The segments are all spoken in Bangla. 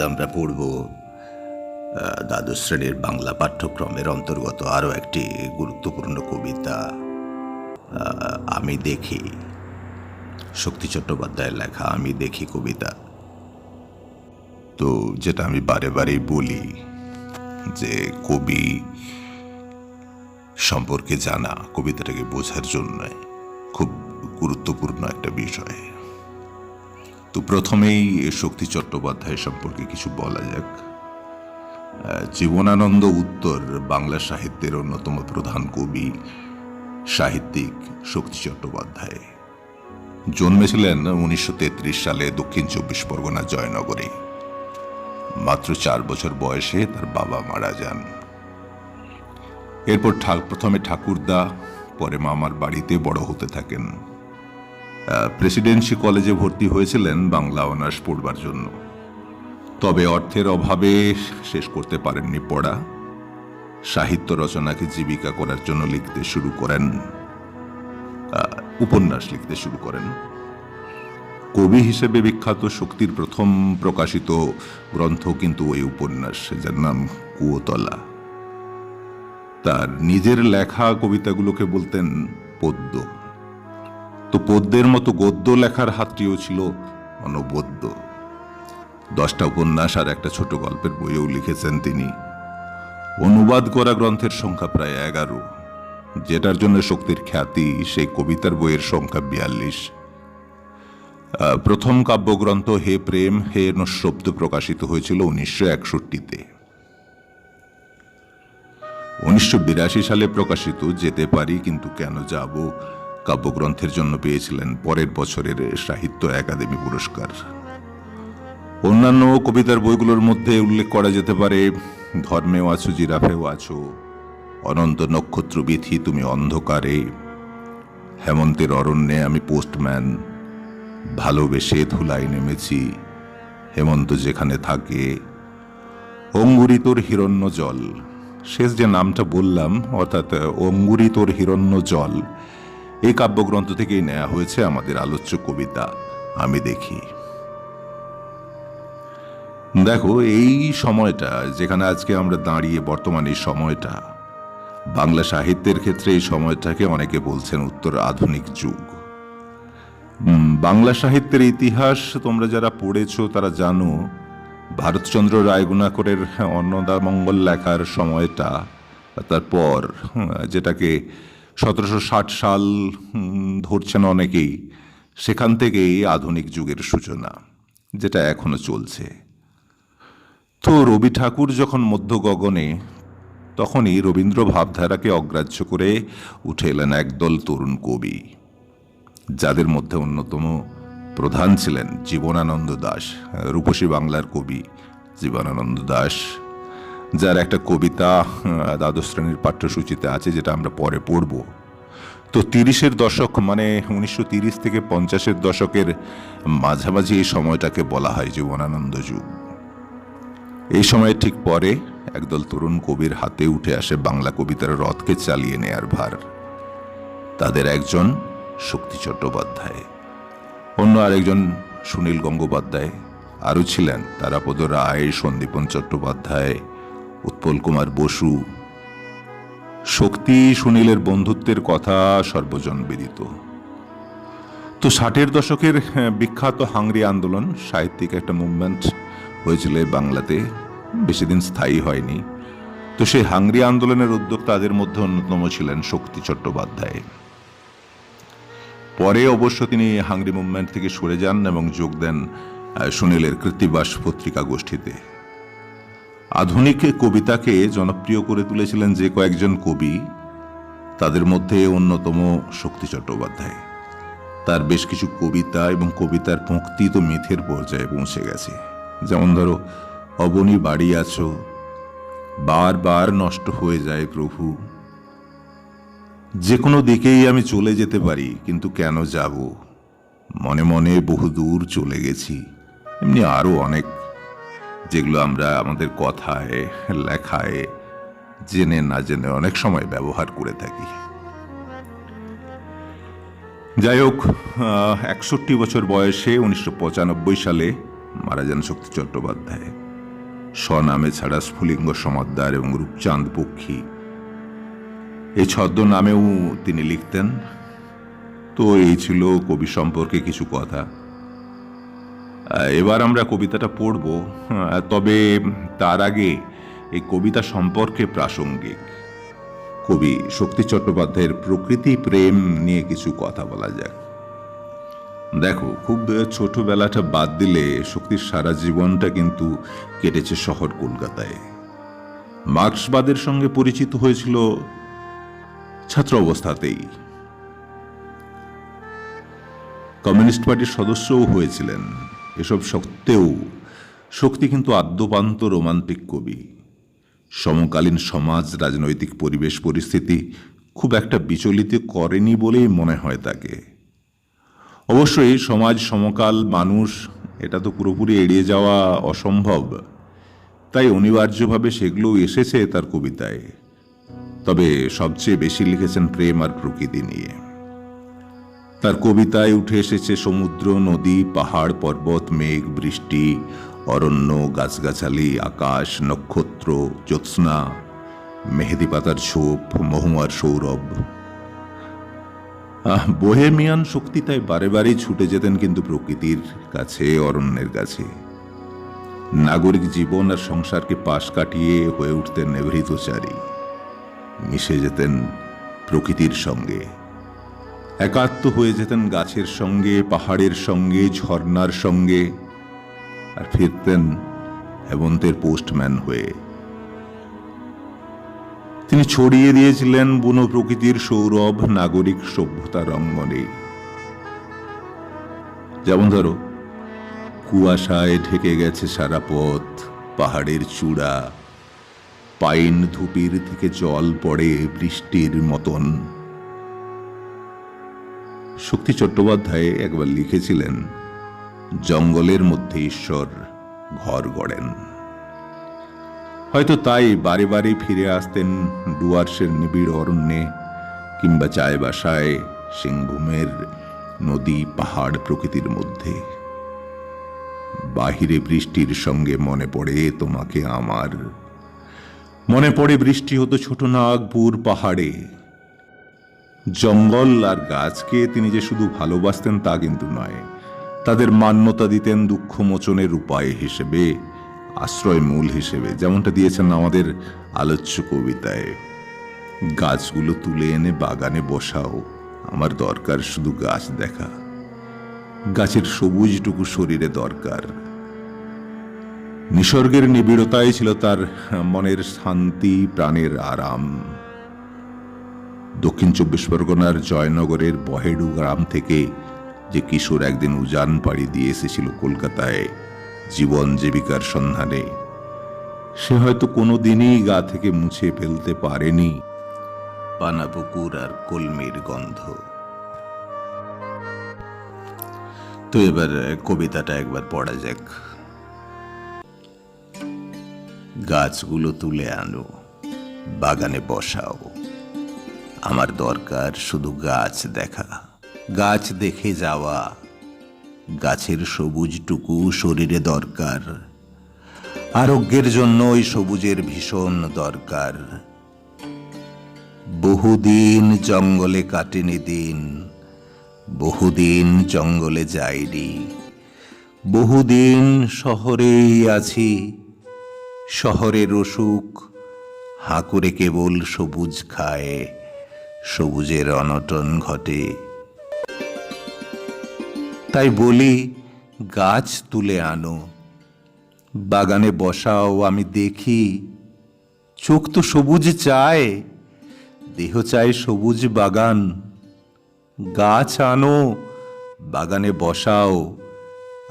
আমরা পড়ব দ্বাদশ শ্রেণীর বাংলা পাঠ্যক্রমের অন্তর্গত আরও একটি গুরুত্বপূর্ণ কবিতা আমি দেখি, শক্তি চট্টোপাধ্যায়ের লেখা আমি দেখি কবিতা। তো যেটা আমি বারে বারেই বলি যে কবি সম্পর্কে জানা কবিতাটাকে বোঝার জন্য খুব গুরুত্বপূর্ণ একটা বিষয়। তো প্রথমেই শক্তি চট্টোপাধ্যায় সম্পর্কে কিছু বলা যাক। জীবনানন্দ উত্তর বাংলা সাহিত্যের অন্যতম প্রধান কবি সাহিত্যিক শক্তি চট্টোপাধ্যায় জন্মেছিলেন 1933 সালে দক্ষিণ 24 পরগনা জয়নগরে। মাত্র 4 বছর বয়সে তার বাবা মারা যান। এরপর প্রথমে ঠাকুরদা, পরে মামার বাড়িতে বড় হতে থাকেন। প্রেসিডেন্সি কলেজে ভর্তি হয়েছিলেন বাংলা অনার্স পড়বার জন্য, তবে অর্থের অভাবে শেষ করতে পারেননি পড়া। সাহিত্য রচনাকে জীবিকা করার জন্য লিখতে শুরু করেন, উপন্যাস লিখতে শুরু করেন। কবি হিসেবে বিখ্যাত শক্তির প্রথম প্রকাশিত গ্রন্থ কিন্তু ওই উপন্যাস, যার নাম কুয়োতলা। তার নিজের লেখা কবিতাগুলোকে বলতেন পদ্য। তো পদ্যের মতো গদ্য লেখার হাতটিও ছিল অনবদ্য। 10টা উপন্যাস আর একটা ছোট গল্পের বইও লিখেছেন তিনি। অনুবাদ করা গ্রন্থের সংখ্যা প্রায় 11, যেটার জন্য শক্তির খ্যাতি সেই কবিতার বইয়ের সংখ্যা 42। প্রথম কাব্যগ্রন্থ হে প্রেম হে নৈশব্দ প্রকাশিত হয়েছিল 1961-তে। 1982 সালে প্রকাশিত যেতে পারি কিন্তু কেন যাব কাব্যগ্রন্থের জন্য পেয়েছিলেন পরের বছরের সাহিত্য একাডেমি পুরস্কার। অন্যান্য কবিতার বইগুলোর মধ্যে উল্লেখ করা যেতে পারে ধর্মেও আছো জিরাফেও আছো, অনন্ত নক্ষত্র বিথি তুমি অন্ধকারে, হেমন্তের অরণ্যে আমি পোস্টম্যান, ভালোবেসে ধুলাই নেমেছি, হেমন্ত যেখানে থাকে, অঙ্গুরিতোর হিরণ্য জল। শেষ যে নামটা বললাম অর্থাৎ অঙ্গুরিতোর হিরণ্য জল, এই কাব্যগ্রন্থ থেকেই নেওয়া হয়েছে আমাদের আলোচ্য কবিতা আমি দেখি। দেখো, এই সময়টা যেখানে আজকে আমরা দাঁড়িয়ে, বর্তমানে এই সময়টা, বাংলা সাহিত্যের ক্ষেত্রে এই সময়টাকে অনেকে বলছেন উত্তর আধুনিক যুগ। বাংলা সাহিত্যের ইতিহাস তোমরা যারা পড়েছো তারা জানো, ভারতচন্দ্র রায়গুণাকরের অন্নদামঙ্গল লেখার সময়টা, তারপর যেটাকে 1760 সাল ধরছেন অনেকেই, সেখান থেকেই আধুনিক যুগের সূচনা, যেটা এখনো চলছে। তো রবি ঠাকুর যখন মধ্য গগনে, তখনই রবীন্দ্র ভাবধারাকে অগ্রাহ্য করে উঠে এলেন একদল তরুণ কবি, যাদের মধ্যে অন্যতম প্রধান ছিলেন জীবনানন্দ দাশ, রূপসী বাংলার কবি জীবনানন্দ দাশ, যার একটা কবিতা দ্বাদশ শ্রেণীর পাঠ্যসূচিতে আছে, যেটা আমরা পরে পড়ব। তো 30-এর দশক, মানে 1930 থেকে 50-এর দশকের মাঝামাঝি এই সময়টাকে বলা হয় জীবনানন্দ যুগ। এই সময়ের ঠিক পরে একদল তরুণ কবির হাতে উঠে আসে বাংলা কবিতার রথকে চালিয়ে নেয়ার ভার। তাদের একজন শক্তি চট্টোপাধ্যায়, অন্য আরেকজন সুনীল গঙ্গোপাধ্যায়, আরও ছিলেন তারাপদ রায়, সন্দীপন চট্টোপাধ্যায়, উৎপল কুমার বসু। শক্তি সুনীলের বন্ধুত্বের কথা সর্বজন বিদিত। তো 60-এর দশকের বিখ্যাত হাংরি আন্দোলন, সাহিত্যিক একটা মুভমেন্ট হয়েছিল বাংলাতে, বেশি দিন স্থায়ী হয়নি। তো সেই হাংরি আন্দোলনের উদ্যোক্তাদের মধ্যে অন্যতম ছিলেন শক্তি চট্টোপাধ্যায়। পরে অবশ্য তিনি হাংরি মুভমেন্ট থেকে সরে যান এবং যোগ দেন সুনীলের কৃত্তিবাস পত্রিকা গোষ্ঠীতে। আধুনিক কবিতাকে জনপ্রিয় করে তুলেছিলেন যে কয়েকজন কবি, তাদের মধ্যে অন্যতম শক্তি চট্টোপাধ্যায়। তার বেশ কিছু কবিতা এবং কবিতার পংক্তি তো মিথের পর্যায়ে পৌঁছে গেছে। যেমন ধরো, অবনী বাড়ি আছো, বারবার নষ্ট হয়ে যায় প্রভু, যে কোনো দিকেই আমি চলে যেতে পারি কিন্তু কেন যাব, মনে মনে বহু দূর চলে গেছি। এমনি আরও অনেক, যেগুলো আমরা আমাদের কথায়, লেখায় জেনে না জেনে অনেক সময় ব্যবহার করে থাকি। যাই হোক, 61 বছর বয়সে 1995 সালে মারা যান শক্তি চট্টোপাধ্যায়। স্বনামে ছাড়া স্ফুলিঙ্গ সমাদ্দার এবং রূপচাঁদ পক্ষী এই ছদ্মনামেও তিনি লিখতেন। তো এই ছিল কবি সম্পর্কে কিছু কথা। এবার আমরা কবিতাটা পড়ব, তবে তার আগে এই কবিতা সম্পর্কে প্রাসঙ্গিক কবি শক্তি চট্টোপাধ্যায়ের প্রকৃতি প্রেম নিয়ে কিছু কথা বলা যাক। দেখো, খুব ছোটবেলাটা বাদ দিলে শক্তির সারা জীবনটা কিন্তু কেটেছে শহর কলকাতায়। মার্ক্সবাদের সঙ্গে পরিচিত হয়েছিল ছাত্র অবস্থাতেই, কমিউনিস্ট পার্টির সদস্যও হয়েছিলেন। এসব সত্ত্বেও শক্তি কিন্তু আদ্যোপান্ত রোমান্টিক কবি। সমকালীন সমাজ, রাজনৈতিক পরিবেশ পরিস্থিতি খুব একটা বিচলিত করেনি বলেই মনে হয় তাকে। অবশ্যই সমাজ, সমকাল, মানুষ, এটা তো পুরোপুরি এড়িয়ে যাওয়া অসম্ভব, তাই অনিবার্যভাবে সেগুলো এসেছে তার কবিতায়। তবে সবচেয়ে বেশি লিখেছেন প্রেম আর প্রকৃতি নিয়ে। তার কবিতায় উঠে এসেছে সমুদ্র, নদী, পাহাড়, পর্বত, মেঘ, বৃষ্টি, অরণ্য, গাছগাছালি, আকাশ, নক্ষত্র, জ্যোৎস্না, মেহেদি পাতার ছোপ, মহুয়ার সৌরভ। বোহেমিয়ান শক্তি তাই বারে বারেই ছুটে যেতেন কিন্তু প্রকৃতির কাছে, অরণ্যের কাছে। নাগরিক জীবন আর সংসারকে পাশ কাটিয়ে হয়ে উঠতেন নিভৃতচারী, মিশে যেতেন প্রকৃতির সঙ্গে, একাত্ম হয়ে যেতেন গাছের সঙ্গে, পাহাড়ের সঙ্গে, ঝর্ণার সঙ্গে, আর ফিরতেন হেমন্তের পোস্টম্যান হয়ে। তিনি ছড়িয়ে দিয়েছিলেন বুনো প্রকৃতির সৌরভ নাগরিক সভ্যতার অঙ্গনে। যেমন ধরো, কুয়াশায় ঢেকে গেছে সারা পথ, পাহাড়ের চূড়া, পাইন ধুপির থেকে জল পড়ে বৃষ্টির মতন। শক্তি চট্টোপাধ্যায় একবার লিখেছিলেন, জঙ্গলের মধ্যে ঈশ্বর ঘর গড়েন। হয়তো তাই বারে বারে ফিরে আসতেন ডুয়ার্সের নিবিড় অরণ্যে, কিংবা চায় বাসায় সিংভূমের নদী, পাহাড়, প্রকৃতির মধ্যে। বাহিরে বৃষ্টির সঙ্গে মনে পড়ে তোমাকে আমার, মনে পড়ে বৃষ্টি হতো ছোট নাগপুর পাহাড়ে। জঙ্গল আর গাছকে তিনি যে শুধু ভালোবাসতেন তা কিন্তু নয়, তাদের মান্যতা দিতেন দুঃখ মোচনের উপায় হিসেবে, আশ্রয় মূল হিসেবে, যেমনটা দিয়েছেন আমাদের আলোচ্য কবিতায়। গাছগুলো তুলে এনে বাগানে বসাও, আমার দরকার শুধু গাছ দেখা, গাছের সবুজটুকু শরীরে দরকার। নিসর্গের নিবিড়তাই ছিল তার মনের শান্তি, প্রাণের আরাম। দক্ষিণ ২৪ পরগনার জয়নগরের বহেড়ু গ্রাম থেকে যে কিশোর একদিন উজান পাড়ি দিয়ে এসেছিল কলকাতায় জীবন জীবিকার সন্ধানে, সে হয়তো কোনোদিনই গা থেকে মুছে ফেলতে পারেনি পানাপুকুর আর কলমির গন্ধ। তো এবার কবিতাটা একবার পড়া যাক। গাছগুলো তুলে আনো, বাগানে বসাও, আমার দরকার শুধু গাছ দেখা, গাছ দেখে যাওয়া, গাছের সবুজটুকু শরীরে দরকার, আরোগ্যের জন্য ওই সবুজের ভীষণ দরকার। বহুদিন জঙ্গলে কাটেনি দিন, বহুদিন জঙ্গলে যাইনি, বহুদিন শহরেই আছি, শহরের অসুখ হাঁ করে কেবল সবুজ খায়, সবুজের অনটন ঘটে। তাই বলি, গাছ তুলে আনো, বাগানে বসাও, আমি দেখি, চোখ তো সবুজ চায়, দেহ চায় সবুজ বাগান। গাছ আনো, বাগানে বসাও,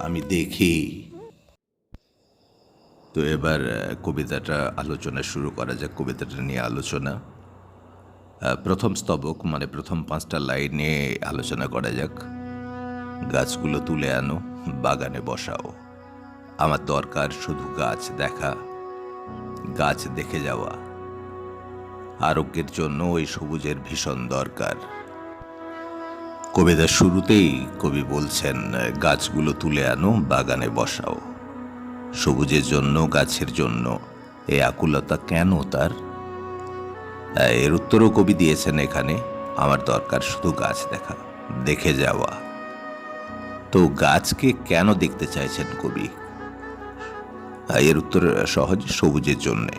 আমি দেখি। তো এবার কবিতাটা আলোচনা শুরু করা যাক। কবিতাটা নিয়ে আলোচনা, প্রথম স্তবক মানে প্রথম 5টা লাইনে আলোচনা করা যাক। গাছগুলো তুলে আনো, বাগানে বসাও, আমার দরকার শুধু গাছ দেখা, গাছ দেখে যাওয়া, আরোগ্যের জন্য ওই সবুজের ভীষণ দরকার। কবিতার শুরুতেই কবি বলছেন, গাছগুলো তুলে আনো, বাগানে বসাও। সবুজের জন্য, গাছের জন্য এই আকুলতা কেন তার? এর উত্তরও কবি দিয়েছেন এখানে। আমার দরকার শুধু গাছ দেখা, দেখে যাওয়া। তো গাছকে কেন দেখতে চাইছেন কবি? এর উত্তর সহজ, সবুজের জন্যে।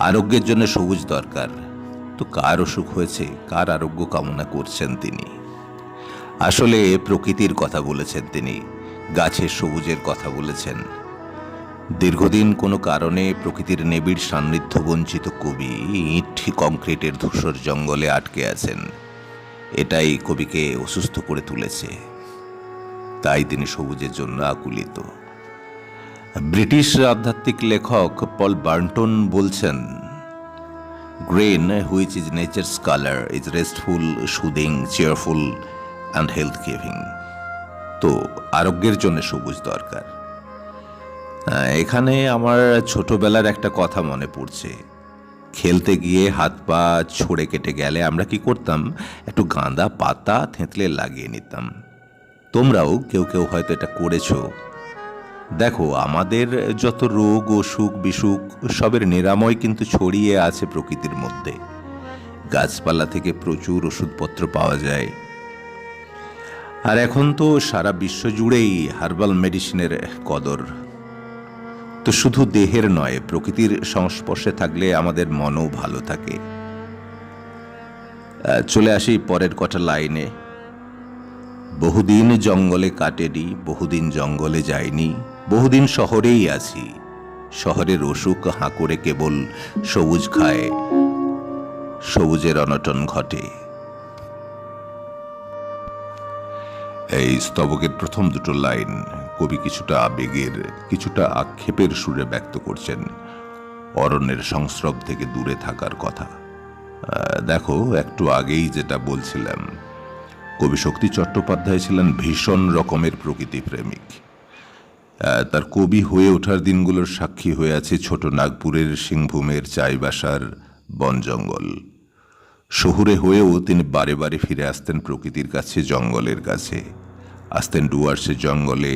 আরোগ্যের জন্য সবুজ দরকার। তো কার অসুখ হয়েছে, কার আরোগ্য কামনা করছেন তিনি? আসলে প্রকৃতির কথা বলেছেন তিনি, গাছের সবুজের কথা বলেছেন। দীর্ঘদিন কোনো কারণে প্রকৃতির নিবিড় সান্নিধ্য বঞ্চিত কবি ইট কংক্রিটের ধূসর জঙ্গলে আটকে আছেন। এটাই কবিকে অসুস্থ করে তুলেছে, তাই তিনি সবুজের জন্য আকুলিত। ব্রিটিশ আধ্যাত্মিক লেখক পল বার্নটন বলছেন, green which is nature's colour is restful, soothing, cheerful and health giving. তো আরোগ্যের জন্য সবুজ দরকার। এখানে আমার ছোটবেলার একটা কথা মনে পড়ছে। খেলতে গিয়ে হাত পা ছড়ে কেটে গেলে আমরা কি করতাম? একটু গাঁদা পাতা থেঁতলে লাগিয়ে নিতাম। তোমরাও কেউ কেউ হয়তো এটা করেছো। দেখো, আমাদের যত রোগ, অসুখ, বিসুখ সবের নিরাময় কিন্তু ছড়িয়ে আছে প্রকৃতির মধ্যে। গাছপালা থেকে প্রচুর ওষুধপত্র পাওয়া যায়। আর এখন তো সারা বিশ্ব জুড়েই হার্বাল মেডিসিনের কদর। তো শুধু দেহের নয়, প্রকৃতির সংস্পর্শে থাকলে আমাদের মনও ভালো থাকে। চলে আসি পরের কটা লাইনে। বহুদিন জঙ্গলে কাটেনি, বহুদিন জঙ্গলে যাইনি, বহুদিন শহরেই আছি। শহরের অসুখ হাঁ করে কেবল সবুজ খায়, সবুজের অনটন ঘটে। এই স্তবকের প্রথম দুটো লাইন কবি কিছুটা আবেগের, কিছুটা আক্ষেপের সুরে ব্যক্ত করছেন অরণ্যের সংস্রব থেকে দূরে থাকার কথা। দেখো, একটু আগেই যেটা বলছিলাম, কবি শক্তি চট্টোপাধ্যায় ছিলেন ভীষণ রকমের প্রকৃতি প্রেমিক। তার কবি হয়ে ওঠার দিনগুলোর সাক্ষী হয়ে আছে ছোট নাগপুরের সিংভূমের চাইবাসার বন জঙ্গল। শহুরে হয়েও তিনি বারে বারে ফিরে আসতেন প্রকৃতির কাছে, জঙ্গলের কাছে। আসতেন ডুয়ার্সের জঙ্গলে,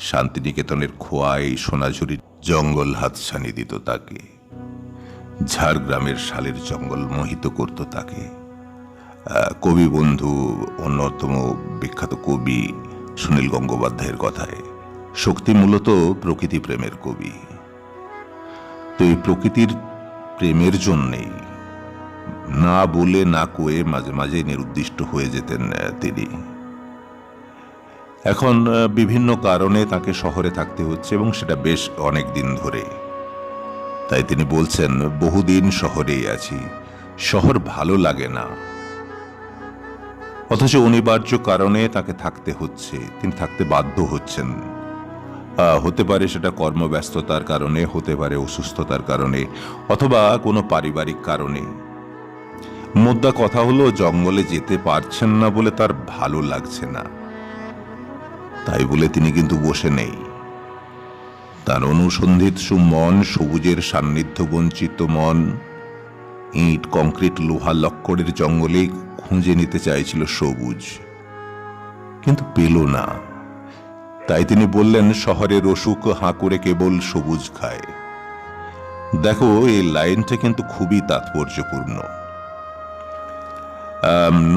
শান্তিনিকেতনের খোয়াই, সোনাঝুরির জঙ্গল হাতছানি দিত তাকে। ঝাড়গ্রামের শালের জঙ্গল মোহিত করত তাকে। কবি বন্ধু, অন্যতম বিখ্যাত কবি সুনীল গঙ্গোপাধ্যায়ের কথায়, শক্তি মূলত প্রকৃতি প্রেমের কবি। তো এই প্রকৃতির প্রেমের জন্যেই না বলে না কয়ে মাঝে মাঝে নিরুদ্দিষ্ট হয়ে যেতেন তিনি। এখন বিভিন্ন কারণে তাকে শহরে থাকতে হচ্ছে, এবং সেটা বেশ অনেক দিন ধরে। তাই তিনি বলছেন, বহুদিন শহরেই আছি, শহর ভালো লাগে না। অথচ অনিবার্য কারণে তাকে থাকতে হচ্ছে, তিনি থাকতে বাধ্য হচ্ছেন। হতে পারে সেটা কর্মব্যস্ততার কারণে, হতে পারে অসুস্থতার কারণে, অথবা কোনো পারিবারিক কারণে। মোদ্দা কথা হলো, জঙ্গলে যেতে পারছেন না বলে তার ভালো লাগছে না। তাই বলে তিনি কিন্তু বসে নেই। তার অনুসন্ধিৎসু মন, সবুজের সান্নিধ্য বঞ্চিত মন, ইট কংক্রিট লোহা লক্করের জঙ্গলে খুঁজে নিতে চাইছিল সবুজ, কিন্তু পেল না। তাই তিনি বললেন, শহরের অসুখ হাঁ করে কেবল সবুজ খায়। দেখো, এই লাইনটা কিন্তু খুবই তাৎপর্যপূর্ণ।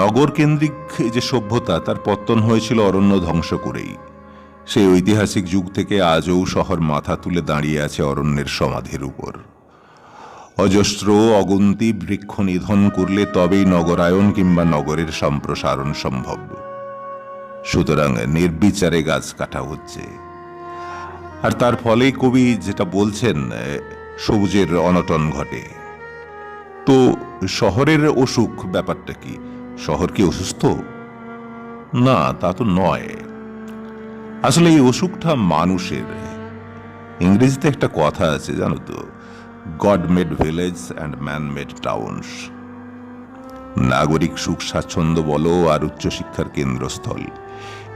নগর কেন্দ্রিক যে সভ্যতা, তার পতন হয়েছিল অরণ্য ধ্বংস করেই। সেই ঐতিহাসিক যুগ থেকে আজও শহর মাথা তুলে দাঁড়িয়ে আছে অরণ্যের সমাধির উপর। অজস্র অগুন্তি বৃক্ষ নিধন করলে তবেই নগরায়ন কিংবা নগরের সম্প্রসারণ সম্ভব। সুতরাং নির্বিচারে গাছ কাটা হচ্ছে। আর তার ফলে কবি যেটা বলছেন, সবুজের অনটন ঘটে। তো শহরের অসুখ ব্যাপারটা কি? শহর কি অসুস্থ? না, তা তো নয়। আসলে এই অসুখটা মানুষের। ইংরেজিতে একটা কথা আছে, জানো তো, god made village and man made towns. নাগরিক সুখ স্বাচ্ছন্দ্য বলো, আর উচ্চশিক্ষার কেন্দ্রস্থল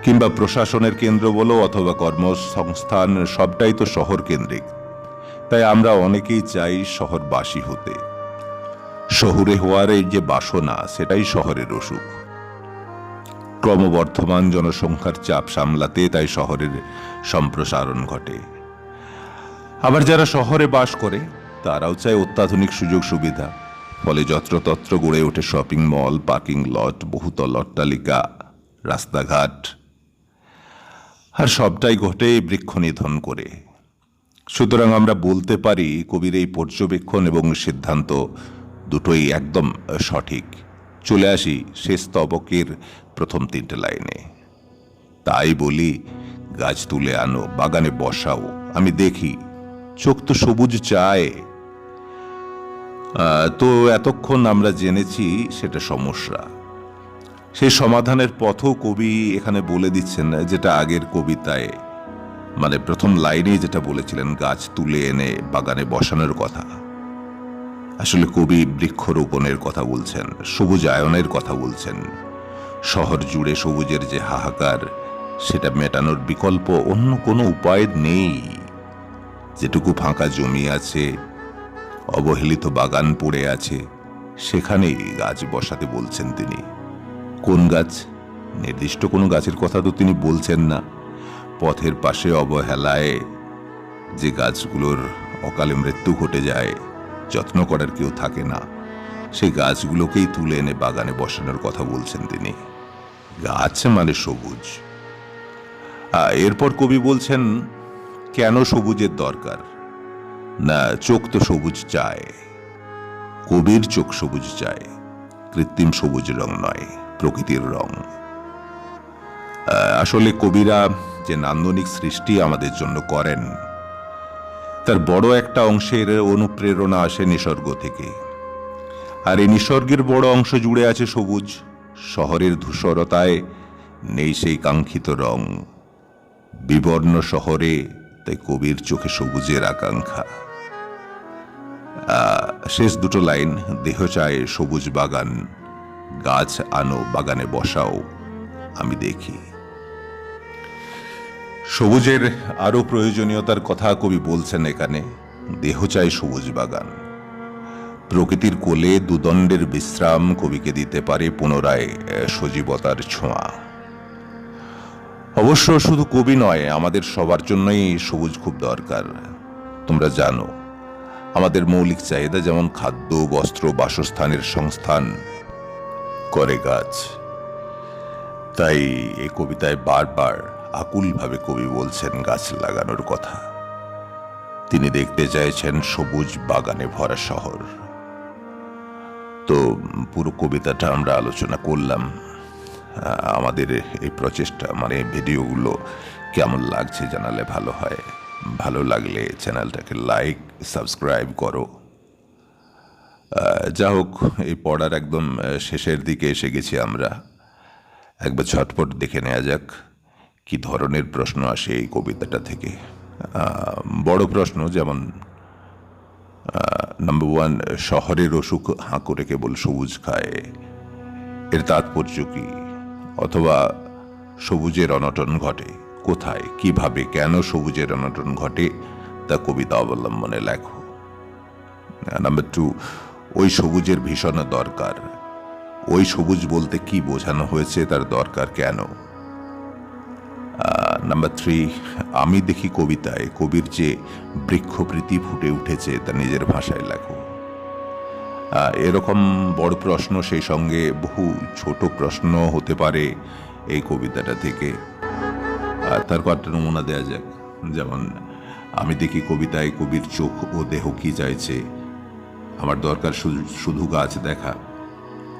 কিংবা প্রশাসনের কেন্দ্র বলো, অথবা কর্মসংস্থান, সবটাই তো শহর কেন্দ্রিক। তাই আমরা অনেকেই চাই শহরবাসী হতে। শহুরে হওয়ার এই যে বাসনা, সেটাই শহরের অসুখ। ক্রমবর্ধমান জনসংখ্যার চাপ সামলাতে তাই শহরের সম্প্রসারণ ঘটে। আবার যারা শহরে বাস করে তারাও চায় অত্যাধুনিক সুযোগ সুবিধা, ফলে যত্রতত্র গড়ে ওঠে শপিং মল, পার্কিং লট, বহুতল অট্টালিকা, রাস্তাঘাট, আর সবটাই ঘটে বৃক্ষ নিধন করে। সুতরাং আমরা বলতে পারি কবির এই পর্যবেক্ষণ এবং সিদ্ধান্ত দুটোই একদম সঠিক। চলে আসি শেষ স্তবকের প্রথম 3টে লাইনে। তাই বলি, গাছ তুলে আনো, বাগানে বসাও, আমি দেখি, চোখ তো সবুজ চায়। তো এতক্ষণ আমরা জেনেছি সেটা সমস্যা। সেই সমাধানের পথও কবি এখানে বলে দিচ্ছেন, যেটা আগের কবিতায় মানে প্রথম লাইনেই যেটা বলেছিলেন, গাছ তুলে এনে বাগানে বসানোর কথা। আসলে কবি বৃক্ষরোপণের কথা বলছেন, সবুজায়নের কথা বলছেন। শহর জুড়ে সবুজের যে হাহাকার, সেটা মেটানোর বিকল্প অন্য কোনো উপায় নেই। যেটুকু ফাঁকা জমি আছে, অবহেলিত বাগান পড়ে আছে, সেখানেই গাছ বসাতে বলছেন তিনি। কোন গাছ? নির্দিষ্ট কোনো গাছের কথা তো তিনি বলছেন না। পথের পাশে অবহেলায় যে গাছগুলোর অকালে মৃত্যু ঘটে যায়, যত্ন করার কেউ থাকে না, সেই গাছগুলোকেই তুলে এনে বাগানে বসানোর কথা বলছেন তিনি। গাছ মানে সবুজ। এরপর কবি বলছেন কেন সবুজের দরকার। না, চোখ তো সবুজ চায়, কবির চোখ সবুজ চায়, কৃত্রিম সবুজ রং নয়, প্রকৃতির রং। আসলে কবিরা যে নান্দনিক সৃষ্টি আমাদের জন্য করেন, তার বড় একটা অংশের অনুপ্রেরণা আসে নিসর্গ থেকে। আর এই নিসর্গের বড় অংশ জুড়ে আছে সবুজ। শহরের ধূসরতায় নেই সেই কাঙ্ক্ষিত রং। বিবর্ণ শহরে তাই কবির চোখে সবুজের আকাঙ্ক্ষা। শেষ 2টো লাইন, দেহ চায় সবুজ বাগান, গাছ আনো বাগানে বসাও, আমি দেখি। সবুজের আরো প্রয়োজনীয়তার কথা কবি বলছেন এখানে। দেহ চাই সবুজ বাগান। প্রকৃতির কোলে দুদণ্ডের বিশ্রাম কবিকে দিতে পারে পুনরায় সজীবতার ছোঁয়া। অবশ্য শুধু কবি নয়, আমাদের সবার জন্যই সবুজ খুব দরকার। তোমরা জানো, আমাদের মৌলিক চাহিদা যেমন খাদ্য, বস্ত্র, বাসস্থানের সংস্থান করে গাছ। তাই এই কবিতায় বারবার আকুলভাবে কবি বলছেন গাছ লাগানোর কথা। তিনি দেখতে চাইছেন সবুজ বাগানে ভরা শহর। তো পুরো কবিতাটা আমরা আলোচনা করলাম। আমাদের এই প্রচেষ্টা মানে ভিডিওগুলো কেমন লাগছে জানালে ভালো হয়। ভালো লাগলে চ্যানেলটাকে লাইক, সাবস্ক্রাইব করো। যা হোক, এই পড়ার একদম শেষের দিকে এসে গেছি আমরা। একবার ঝটপট দেখে নেওয়া যাক কি ধরনের প্রশ্ন আসে এই কবিতাটা থেকে। বড় প্রশ্ন যেমন নাম্বার 1, শহরের অসুখ হাঁ করে কেবল সবুজ খায়, এর তাৎপর্য কি? অথবা সবুজের অনটন ঘটে কোথায়, কিভাবে, কেন সবুজের অনটন ঘটে, তা কবিতা অবলম্বনে লেখো। নাম্বার 2, ওই সবুজের ভীষণ দরকার। ওই সবুজ বলতে কি বোঝানো হয়েছে, তার দরকার কেন? নাম্বার 3, আমি দেখি কবিতায় কবির যে বৃক্ষপ্রীতি ফুটে উঠেছে তা নিজের ভাষায় লেখো। এরকম বড় প্রশ্ন, সেই সঙ্গে বহু ছোট প্রশ্ন হতে পারে এই কবিতাটা থেকে। তার কয়েকটা নমুনা দেওয়া যাক। যেমন, আমি দেখি কবিতায় কবির চোখ ও দেহ কি চাইছে। আমার দরকার শুধু গাছ দেখা।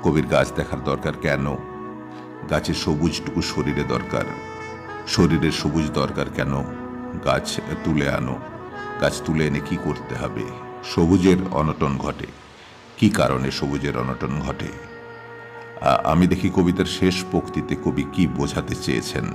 কবির গাছ দেখার দরকার কেন? গাছের সবুজটুকু শরীরে দরকার। শরীরের সবুজ দরকার কেন? গাছ তুলে আনো। গাছ তুলে এনে কি করতে হবে? সবুজের অনটন ঘটে কি কারণে? সবুজের অনটন ঘটে। আমি দেখি কবিতার শেষ পংক্তিতে কবি কি বোঝাতে চেয়েছেন।